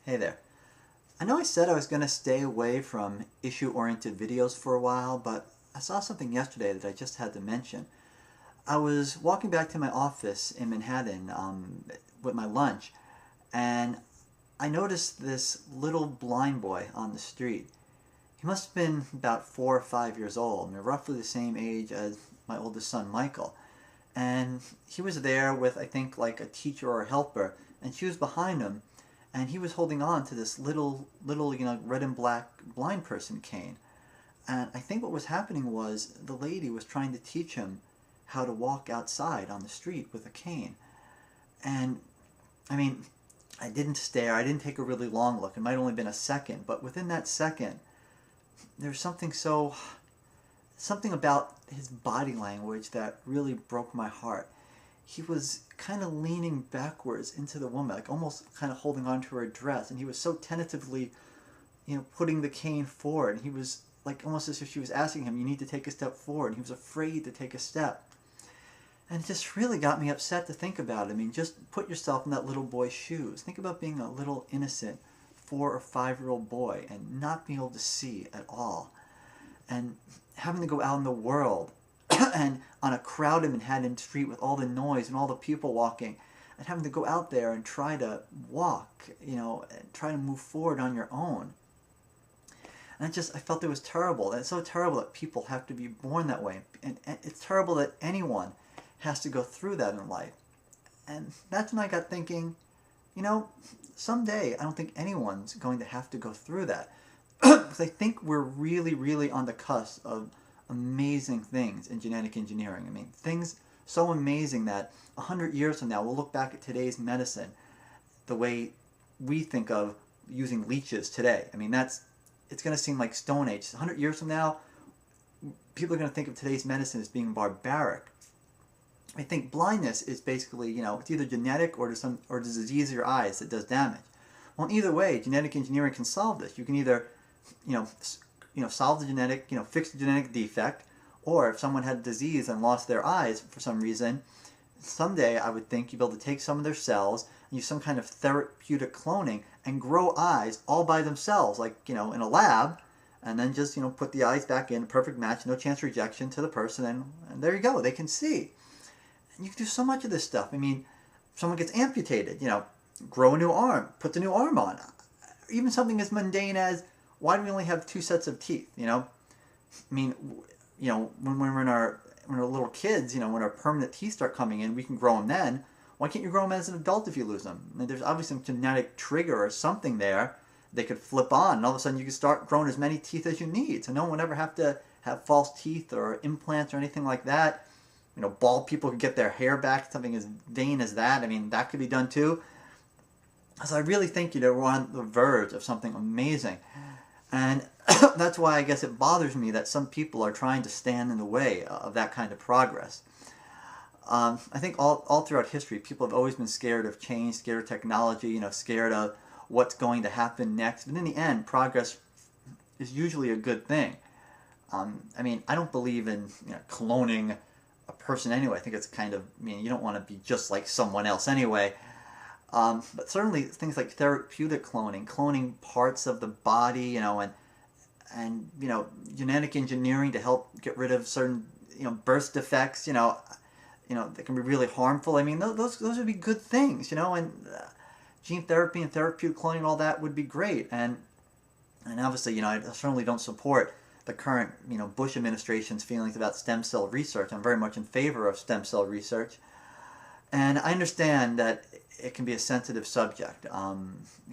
Hey there. I know I said I was going to stay away from issue-oriented videos for a while, but I saw something yesterday that I just had to mention. I was walking back to my office in Manhattan with my lunch, and I noticed this little blind boy on the street. He must have been about 4 or 5 years old, roughly the same age as my oldest son, Michael. And he was there with, I think, like a teacher or a helper, and she was behind him, and he was holding on to this little, red and black blind person cane. And I think what was happening was the lady was trying to teach him how to walk outside on the street with a cane. And, I mean, I didn't stare, I didn't take a really long look, it might have only been a second, but within that second, there's something about his body language that really broke my heart. He was kind of leaning backwards into the woman, like almost kind of holding on to her dress, and he was so tentatively, putting the cane forward. And he was like almost as if she was asking him, "You need to take a step forward." And he was afraid to take a step. And it just really got me upset to think about it. I mean, just put yourself in that little boy's shoes. Think about being a little innocent 4 or 5-year-old boy and not being able to see at all. And having to go out in the world and on a crowded Manhattan street with all the noise and all the people walking, and having to go out there and try to walk, and try to move forward on your own. And I felt it was terrible. And it's so terrible that people have to be born that way. And it's terrible that anyone has to go through that in life. And that's when I got thinking, someday I don't think anyone's going to have to go through that. Because I think we're really, really on the cusp of amazing things in genetic engineering. I mean, things so amazing that 100 years from now, we'll look back at today's medicine the way we think of using leeches today. I mean, it's going to seem like Stone Age. 100 years from now, people are going to think of today's medicine as being barbaric. I think blindness is basically, it's either genetic or there's a disease of your eyes that does damage. Well, in either way, genetic engineering can solve this. You can either solve the genetic, fix the genetic defect, or if someone had a disease and lost their eyes for some reason, someday I would think you'd be able to take some of their cells and use some kind of therapeutic cloning and grow eyes all by themselves, like, in a lab, and then just, put the eyes back in, perfect match, no chance of rejection to the person, and there you go, they can see. And you can do so much of this stuff. I mean, someone gets amputated, grow a new arm, put the new arm on. Even something as mundane as, why do we only have 2 sets of teeth, I mean, when we're little kids, when our permanent teeth start coming in, we can grow them then. Why can't you grow them as an adult if you lose them? I mean, there's obviously some genetic trigger or something there they could flip on, and all of a sudden you can start growing as many teeth as you need. So no one would ever have to have false teeth or implants or anything like that. Bald people could get their hair back, something as vain as that. I mean, that could be done too. So I really think, we're on the verge of something amazing. And that's why I guess it bothers me that some people are trying to stand in the way of that kind of progress. I think all throughout history, people have always been scared of change, scared of technology, scared of what's going to happen next. But in the end, progress is usually a good thing. I mean, I don't believe in cloning a person anyway. I think it's kind of, you don't want to be just like someone else anyway. But certainly things like therapeutic cloning parts of the body, and genetic engineering to help get rid of certain, birth defects, that can be really harmful. I mean, those would be good things, and gene therapy and therapeutic cloning and all that would be great. And obviously, I certainly don't support the current, Bush administration's feelings about stem cell research. I'm very much in favor of stem cell research. And I understand that it can be a sensitive subject. It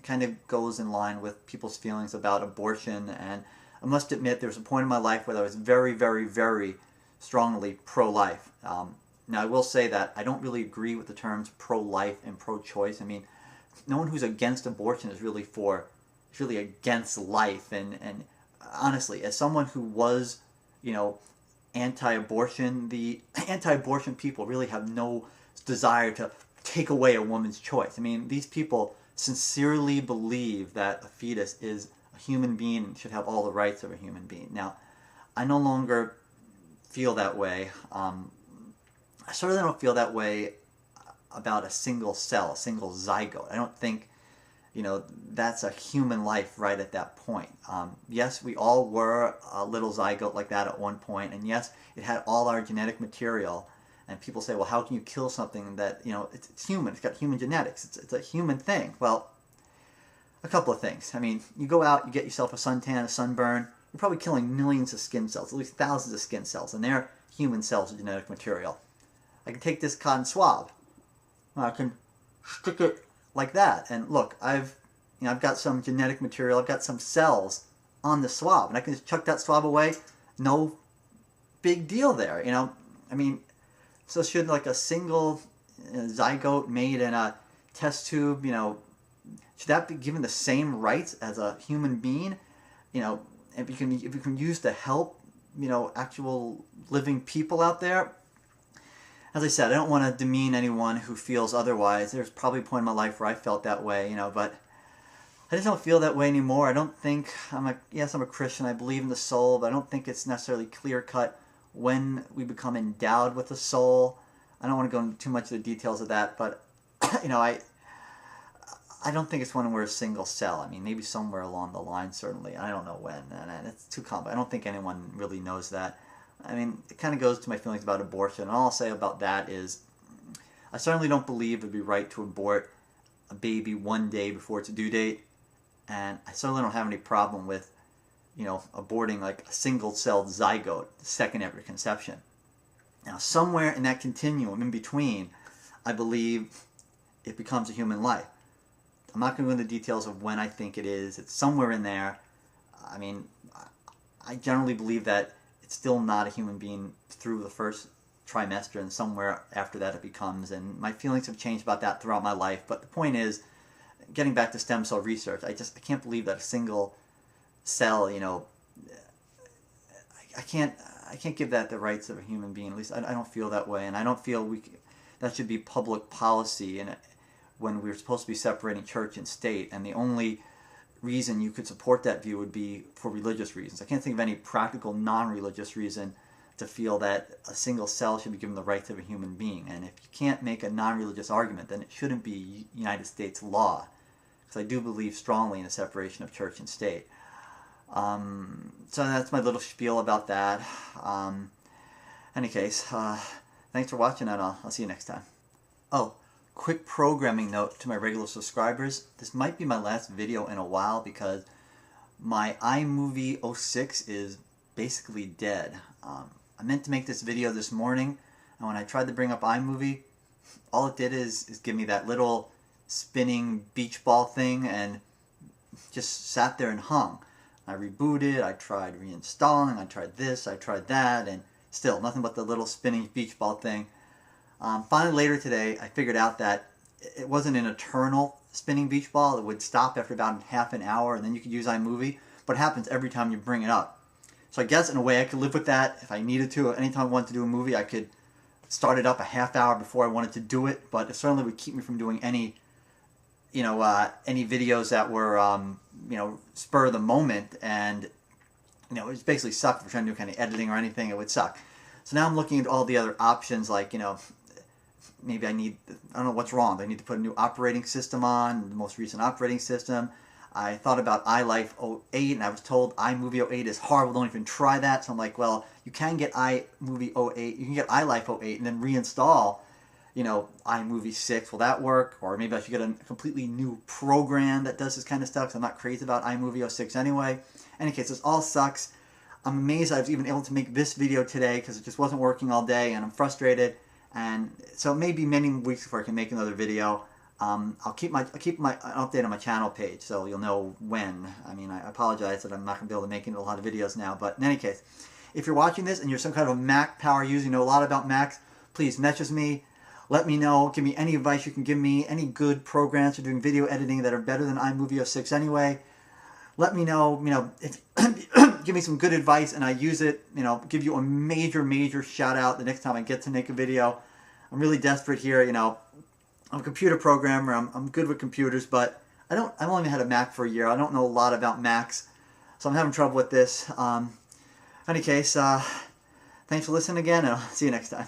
kind of goes in line with people's feelings about abortion, and I must admit there was a point in my life where I was very, very, very strongly pro-life. Now I will say that I don't really agree with the terms pro-life and pro-choice. I mean, no one who's against abortion is really against life. And honestly, as someone who was, anti-abortion, the anti-abortion people really have no desire to take away a woman's choice. I mean, these people sincerely believe that a fetus is a human being and should have all the rights of a human being. Now, I no longer feel that way. I certainly don't feel that way about a single cell, a single zygote. I don't think, that's a human life right at that point. Yes, we all were a little zygote like that at one point, and yes, it had all our genetic material. And people say, well, how can you kill something that, it's human, it's got human genetics, it's a human thing. Well, a couple of things. I mean, you go out, you get yourself a suntan, a sunburn, you're probably killing millions of skin cells, at least thousands of skin cells, and they're human cells of genetic material. I can take this cotton swab, I can stick it like that, and look, I've got some genetic material, I've got some cells on the swab, and I can just chuck that swab away, no big deal there, I mean, so should like a single zygote made in a test tube, should that be given the same rights as a human being? If you can use to help, actual living people out there. As I said, I don't want to demean anyone who feels otherwise. There's probably a point in my life where I felt that way, but I just don't feel that way anymore. I don't think I'm a Christian. I believe in the soul, but I don't think it's necessarily clear cut when we become endowed with a soul. I don't want to go into too much of the details of that, but I don't think it's when we're a single cell. I mean, maybe somewhere along the line, certainly. I don't know when, and it's too complicated. I don't think anyone really knows that. I mean, it kind of goes to my feelings about abortion, and all I'll say about that is I certainly don't believe it would be right to abort a baby one day before its due date, and I certainly don't have any problem with aborting like a single-celled zygote the second after conception. Now, somewhere in that continuum in between, I believe it becomes a human life. I'm not going to go into the details of when I think it is. It's somewhere in there. I mean, I generally believe that it's still not a human being through the first trimester, and somewhere after that it becomes. And my feelings have changed about that throughout my life. But the point is, getting back to stem cell research, I can't believe that a single cell, I can't give that the rights of a human being. At least I don't feel that way, and I don't feel that should be public policy. And when we're supposed to be separating church and state, and the only reason you could support that view would be for religious reasons. I can't think of any practical non-religious reason to feel that a single cell should be given the rights of a human being. And if you can't make a non-religious argument, then it shouldn't be United States law, because I do believe strongly in the separation of church and state. So that's my little spiel about that. Any case, thanks for watching, and I'll see you next time. Oh, quick programming note to my regular subscribers. This might be my last video in a while because my iMovie 06 is basically dead. I meant to make this video this morning, and when I tried to bring up iMovie, all it did is give me that little spinning beach ball thing and just sat there and hung. I rebooted, I tried reinstalling, I tried this, I tried that, and still nothing but the little spinning beach ball thing. Finally later today, I figured out that it wasn't an eternal spinning beach ball. It would stop after about half an hour, and then you could use iMovie, but it happens every time you bring it up. So I guess in a way I could live with that. If I needed to, anytime I wanted to do a movie, I could start it up a half hour before I wanted to do it, but it certainly would keep me from doing any videos that were, spur of the moment, and, it would basically suck if we're trying to do kind of editing or anything. It would suck. So now I'm looking at all the other options, like, maybe I don't know what's wrong. Do I need to put a new operating system on, the most recent operating system? I thought about iLife 08, and I was told iMovie 08 is horrible, don't even try that. So I'm like, well, you can get iMovie 08, you can get iLife 08, and then reinstall, iMovie 6. Will that work? Or maybe I should get a completely new program that does this kind of stuff, because I'm not crazy about iMovie 06 anyway. In any case, this all sucks. I'm amazed I was even able to make this video today, because it just wasn't working all day, and I'm frustrated. And so it may be many weeks before I can make another video. I'll keep an update on my channel page, so you'll know when. I mean, I apologize that I'm not going to be able to make a lot of videos now, but in any case, if you're watching this and you're some kind of a Mac power user, you know a lot about Macs, please message me. Let me know. Give me any advice you can give me. Any good programs for doing video editing that are better than iMovie 06 anyway. Let me know, if give me some good advice and I use it, give you a major shout out the next time I get to make a video. I'm really desperate here, I'm a computer programmer. I'm good with computers, but I've only had a Mac for a year. I don't know a lot about Macs, so I'm having trouble with this. In any case, thanks for listening again, and I'll see you next time.